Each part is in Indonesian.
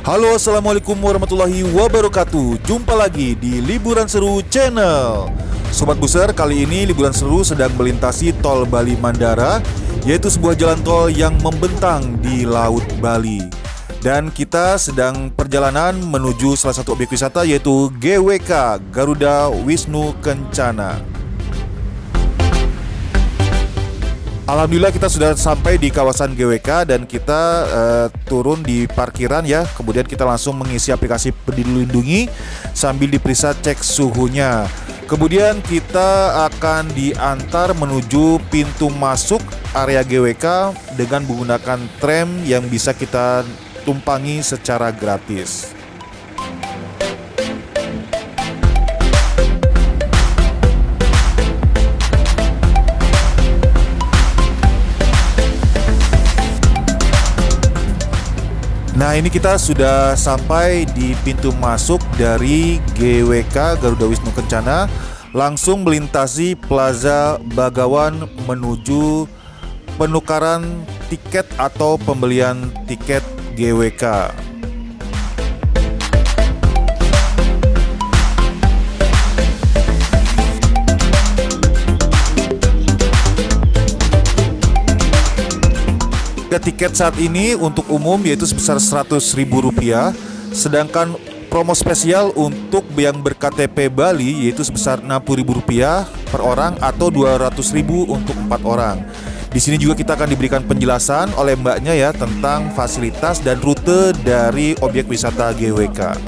Halo, assalamualaikum warahmatullahi wabarakatuh. Jumpa lagi di Liburan Seru Channel. Sobat Buser, kali ini Liburan Seru sedang melintasi Tol Bali Mandara, yaitu sebuah jalan tol yang membentang di Laut Bali. Dan kita sedang perjalanan menuju salah satu objek wisata, yaitu GWK, Garuda Wisnu Kencana. Alhamdulillah kita sudah sampai di kawasan GWK dan kita turun di parkiran ya. Kemudian kita langsung mengisi aplikasi Peduli Lindungi sambil diperiksa cek suhunya. Kemudian kita akan diantar menuju pintu masuk area GWK dengan menggunakan tram yang bisa kita tumpangi secara gratis. Nah, ini kita sudah sampai di pintu masuk dari GWK Garuda Wisnu Kencana, langsung melintasi Plaza Bagawan menuju penukaran tiket atau pembelian tiket GWK. Tiket saat ini untuk umum yaitu sebesar Rp100.000, sedangkan promo spesial untuk yang ber-KTP Bali yaitu sebesar Rp60.000 per orang atau Rp200.000 untuk 4 orang. Di sini juga kita akan diberikan penjelasan oleh mbaknya ya tentang fasilitas dan rute dari objek wisata GWK.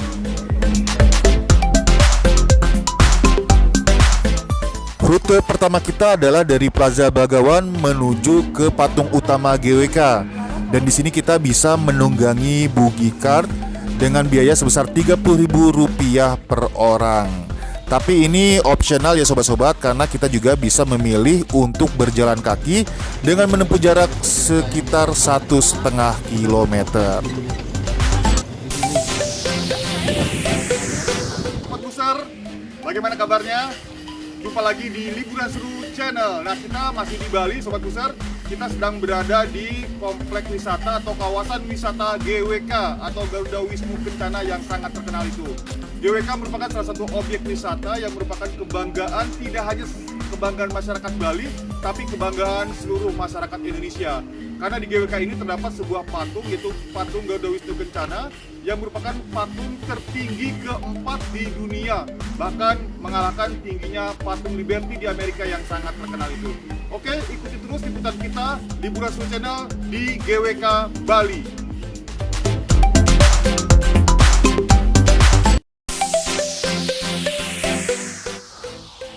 Rute pertama kita adalah dari Plaza Bagawan menuju ke patung utama GWK. Dan di sini kita bisa menunggangi buggy card dengan biaya sebesar Rp30.000 per orang. Tapi ini opsional ya sobat-sobat, karena kita juga bisa memilih untuk berjalan kaki dengan menempuh jarak sekitar 1,5 kilometer. Sobat Buser, bagaimana kabarnya? Jumpa lagi di Liburan Seru Channel. Nah, kita masih di Bali, Sobat Buser. Kita sedang berada di komplek wisata atau kawasan wisata GWK atau Garuda Wisnu Kencana yang sangat terkenal itu. GWK merupakan salah satu objek wisata yang merupakan kebanggaan, tidak hanya kebanggaan masyarakat Bali, tapi kebanggaan seluruh masyarakat Indonesia. Karena di GWK ini terdapat sebuah patung, yaitu patung Garuda Wisnu Kencana, yang merupakan patung tertinggi keempat di dunia, bahkan mengalahkan tingginya patung Liberty di Amerika yang sangat terkenal itu. Oke, ikuti terus liputan kita Liburan Seru Channel di GWK Bali.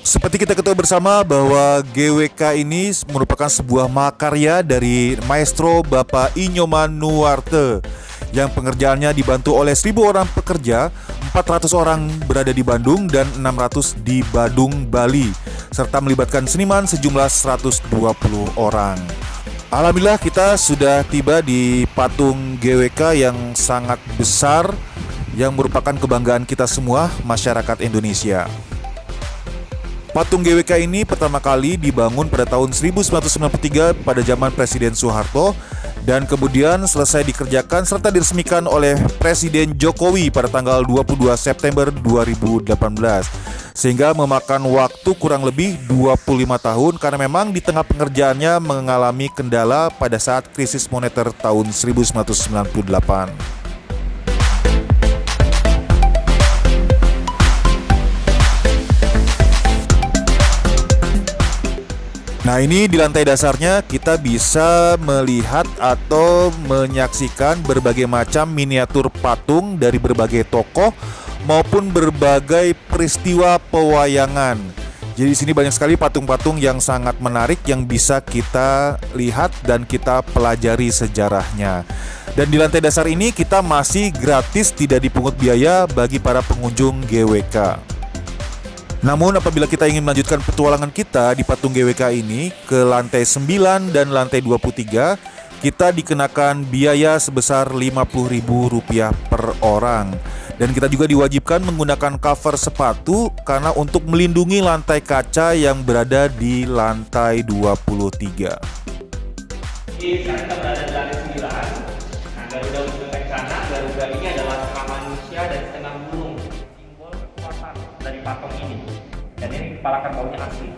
Seperti kita ketahui bersama bahwa GWK ini merupakan sebuah mahakarya dari Maestro Bapak Inyoman Nuarte yang pengerjaannya dibantu oleh 1.000 orang pekerja, 400 orang berada di Bandung dan 600 di Badung, Bali, serta melibatkan seniman sejumlah 120 orang. Alhamdulillah kita sudah tiba di patung GWK yang sangat besar yang merupakan kebanggaan kita semua masyarakat Indonesia. Patung GWK ini pertama kali dibangun pada tahun 1993 pada zaman Presiden Soeharto dan kemudian selesai dikerjakan serta diresmikan oleh Presiden Jokowi pada tanggal 22 September 2018, sehingga memakan waktu kurang lebih 25 tahun karena memang di tengah pengerjaannya mengalami kendala pada saat krisis moneter tahun 1998. Nah, ini di lantai dasarnya kita bisa melihat atau menyaksikan berbagai macam miniatur patung dari berbagai tokoh maupun berbagai peristiwa pewayangan. Jadi di sini banyak sekali patung-patung yang sangat menarik yang bisa kita lihat dan kita pelajari sejarahnya. Dan di lantai dasar ini kita masih gratis, tidak dipungut biaya bagi para pengunjung GWK. Namun apabila kita ingin melanjutkan petualangan kita di patung GWK ini ke lantai 9 dan lantai 23, kita dikenakan biaya sebesar Rp50.000 per orang. Dan kita juga diwajibkan menggunakan cover sepatu karena untuk melindungi lantai kaca yang berada di lantai 23. Sekarang kita berada di lantai 9. Nah, Garuda Wisnu Kencana, Garuda ini adalah kepala kerbaunya asli.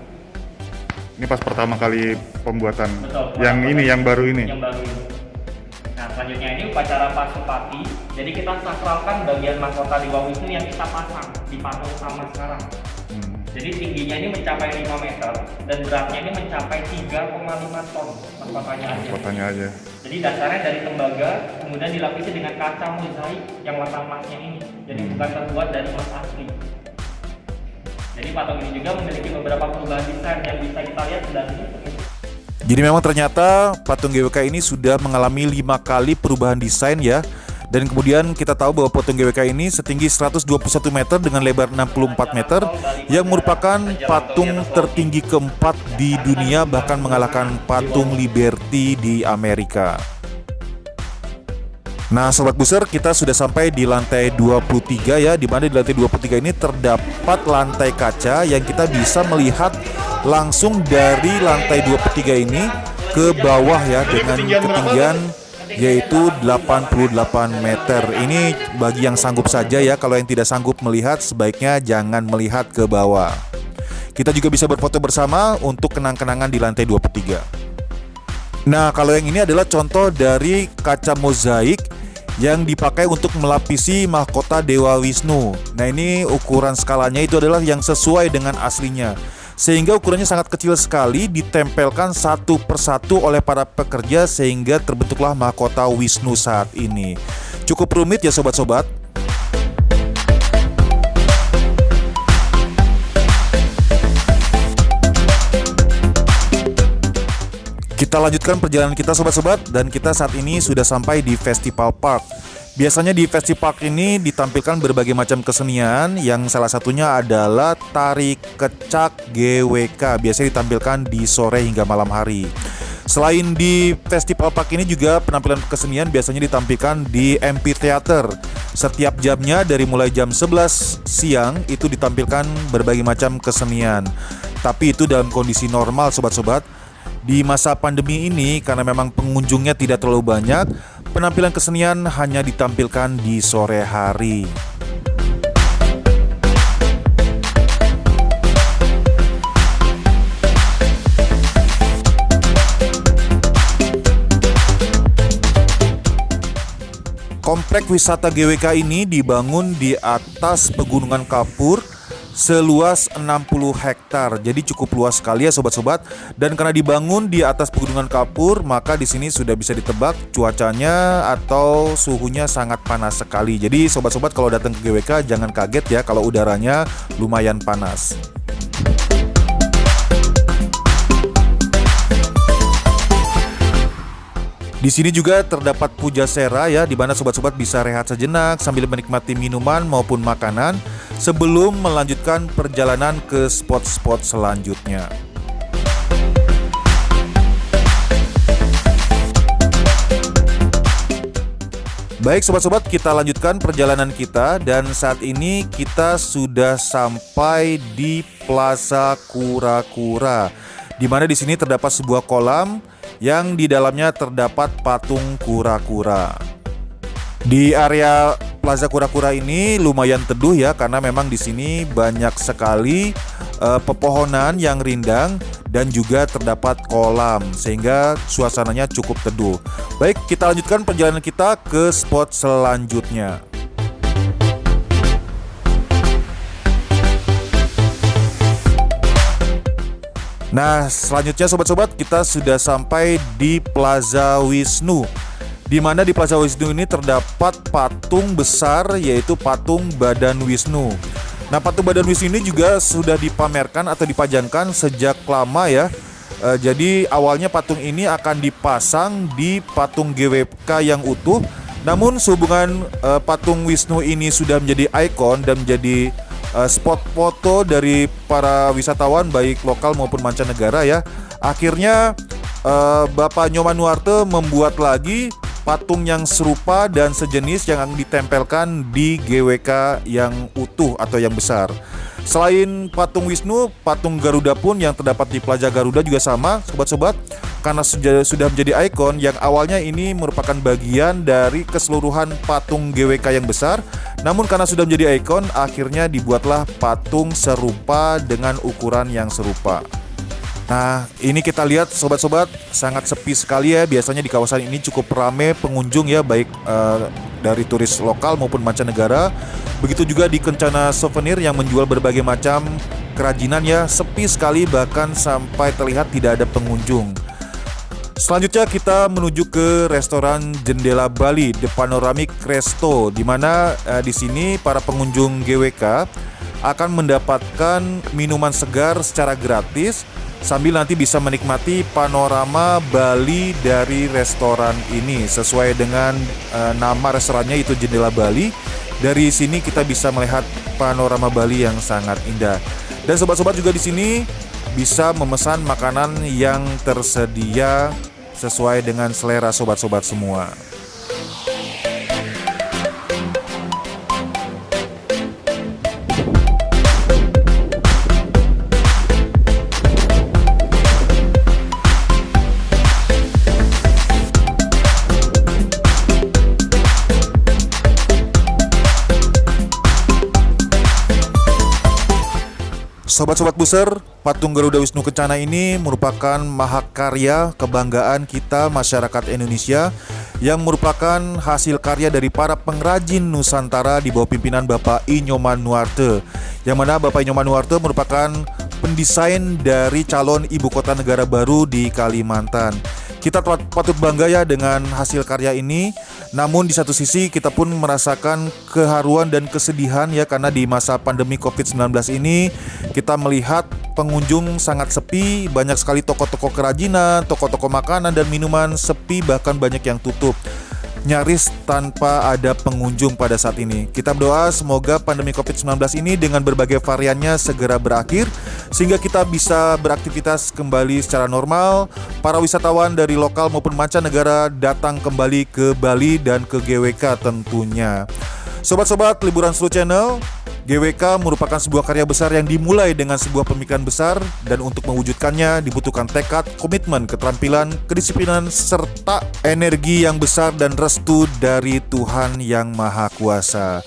Ini pas pertama kali pembuatan. Betul. Yang baru ini. Yang baru ini. Nah, selanjutnya ini upacara Pasupati. Jadi kita sakralkan bagian mahkota Dewa Wisnu yang kita pasang di patung sama sekarang. Jadi tingginya ini mencapai 5 meter dan beratnya ini mencapai 3,5 ton mahkotanya aja. Jadi dasarnya dari tembaga, kemudian dilapisi dengan kaca mozaik yang warna emasnya ini. Jadi bukan terbuat dari emas asli. Jadi patung ini juga memiliki beberapa perubahan desain yang bisa kita lihat di dalam ini. Jadi memang ternyata patung GWK ini sudah mengalami 5 kali perubahan desain ya. Dan kemudian kita tahu bahwa patung GWK ini setinggi 121 meter dengan lebar 64 meter yang merupakan patung tertinggi keempat di dunia, bahkan mengalahkan patung Liberty di Amerika. Nah Sobat Buser, kita sudah sampai di lantai 23 ya, di mana di lantai 23 ini terdapat lantai kaca yang kita bisa melihat langsung dari lantai 23 ini ke bawah ya, dengan ketinggian yaitu 88 meter. Ini bagi yang sanggup saja ya, kalau yang tidak sanggup melihat sebaiknya jangan melihat ke bawah. Kita juga bisa berfoto bersama untuk kenang-kenangan di lantai 23. Nah kalau yang ini adalah contoh dari kaca mozaik yang dipakai untuk melapisi mahkota Dewa Wisnu. Nah ini ukuran skalanya itu adalah yang sesuai dengan aslinya, sehingga ukurannya sangat kecil sekali, ditempelkan satu persatu oleh para pekerja sehingga terbentuklah mahkota Wisnu saat ini. Cukup rumit ya sobat-sobat. Kita lanjutkan perjalanan kita sobat-sobat, dan kita saat ini sudah sampai di Festival Park. Biasanya di Festival Park ini ditampilkan berbagai macam kesenian, yang salah satunya adalah tari kecak GWK. Biasanya ditampilkan di sore hingga malam hari. Selain di Festival Park ini juga penampilan kesenian biasanya ditampilkan di amphitheater. Setiap jamnya dari mulai jam 11 siang itu ditampilkan berbagai macam kesenian. Tapi itu dalam kondisi normal sobat-sobat. Di masa pandemi ini, karena memang pengunjungnya tidak terlalu banyak, penampilan kesenian hanya ditampilkan di sore hari. Komplek wisata GWK ini dibangun di atas pegunungan kapur seluas 60 hektar. Jadi cukup luas sekali ya sobat-sobat. Dan karena dibangun di atas pegunungan kapur, maka di sini sudah bisa ditebak cuacanya atau suhunya sangat panas sekali. Jadi sobat-sobat kalau datang ke GWK jangan kaget ya kalau udaranya lumayan panas. Di sini juga terdapat pujasera ya, di mana sobat-sobat bisa rehat sejenak sambil menikmati minuman maupun makanan sebelum melanjutkan perjalanan ke spot-spot selanjutnya. Baik sobat-sobat, kita lanjutkan perjalanan kita, dan saat ini kita sudah sampai di Plaza Kura-Kura, di mana di sini terdapat sebuah kolam yang di dalamnya terdapat patung kura-kura. Di area Plaza Kura-Kura ini lumayan teduh ya, karena memang di sini banyak sekali pepohonan yang rindang dan juga terdapat kolam, sehingga suasananya cukup teduh. Baik, kita lanjutkan perjalanan kita ke spot selanjutnya. Nah, selanjutnya sobat-sobat, kita sudah sampai di Plaza Wisnu, di mana di Plaza Wisnu ini terdapat patung besar, yaitu patung Badan Wisnu. Nah, patung Badan Wisnu ini juga sudah dipamerkan atau dipajangkan sejak lama ya. Jadi awalnya patung ini akan dipasang di patung GWK yang utuh. Namun sehubungan patung Wisnu ini sudah menjadi ikon dan menjadi spot foto dari para wisatawan baik lokal maupun mancanegara ya, akhirnya Bapak Nyoman Nuarte membuat lagi patung yang serupa dan sejenis yang ditempelkan di GWK yang utuh atau yang besar. Selain patung Wisnu, patung Garuda pun yang terdapat di Plaza Garuda juga sama sobat-sobat. karena sudah menjadi ikon yang awalnya ini merupakan bagian dari keseluruhan patung GWK yang besar. Namun karena sudah menjadi ikon, akhirnya dibuatlah patung serupa dengan ukuran yang serupa. Nah, ini kita lihat sobat-sobat, sangat sepi sekali ya. Biasanya di kawasan ini cukup ramai pengunjung ya, baik dari turis lokal maupun mancanegara. Begitu juga di Kencana Souvenir yang menjual berbagai macam kerajinan ya, sepi sekali, bahkan sampai terlihat tidak ada pengunjung. Selanjutnya kita menuju ke restoran Jendela Bali, The Panoramic Resto, di mana di sini para pengunjung GWK akan mendapatkan minuman segar secara gratis sambil nanti bisa menikmati panorama Bali dari restoran ini. Sesuai dengan nama restorannya itu Jendela Bali. Dari sini kita bisa melihat panorama Bali yang sangat indah. Dan sobat-sobat juga di sini bisa memesan makanan yang tersedia sesuai dengan selera sobat-sobat semua. Sobat-sobat Buser, patung Garuda Wisnu Kencana ini merupakan mahakarya kebanggaan kita masyarakat Indonesia yang merupakan hasil karya dari para pengrajin Nusantara di bawah pimpinan Bapak I. Nyoman Nuarte. Yang mana Bapak I. Nyoman Nuarte merupakan pendesain dari calon ibu kota negara baru di Kalimantan. Kita patut bangga ya dengan hasil karya ini. Namun di satu sisi kita pun merasakan keharuan dan kesedihan ya, karena di masa pandemi COVID-19 ini kita melihat pengunjung sangat sepi. Banyak sekali toko-toko kerajinan, toko-toko makanan dan minuman sepi, bahkan banyak yang tutup, nyaris tanpa ada pengunjung pada saat ini. Kita berdoa semoga pandemi COVID-19 ini dengan berbagai variannya segera berakhir, sehingga kita bisa beraktivitas kembali secara normal. Para wisatawan dari lokal maupun mancanegara datang kembali ke Bali dan ke GWK tentunya. Sobat-sobat Liburan Seru Channel, GWK merupakan sebuah karya besar yang dimulai dengan sebuah pemikiran besar, dan untuk mewujudkannya dibutuhkan tekad, komitmen, keterampilan, kedisiplinan, serta energi yang besar dan restu dari Tuhan Yang Maha Kuasa.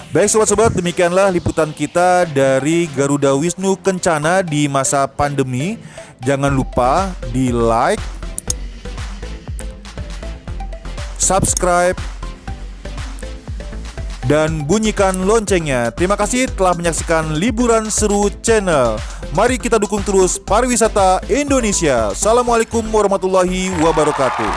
Baik sobat-sobat, demikianlah liputan kita dari Garuda Wisnu Kencana di masa pandemi. Jangan lupa di like, subscribe, dan bunyikan loncengnya. Terima kasih telah menyaksikan Liburan Seru Channel. Mari kita dukung terus pariwisata Indonesia. Assalamualaikum warahmatullahi wabarakatuh.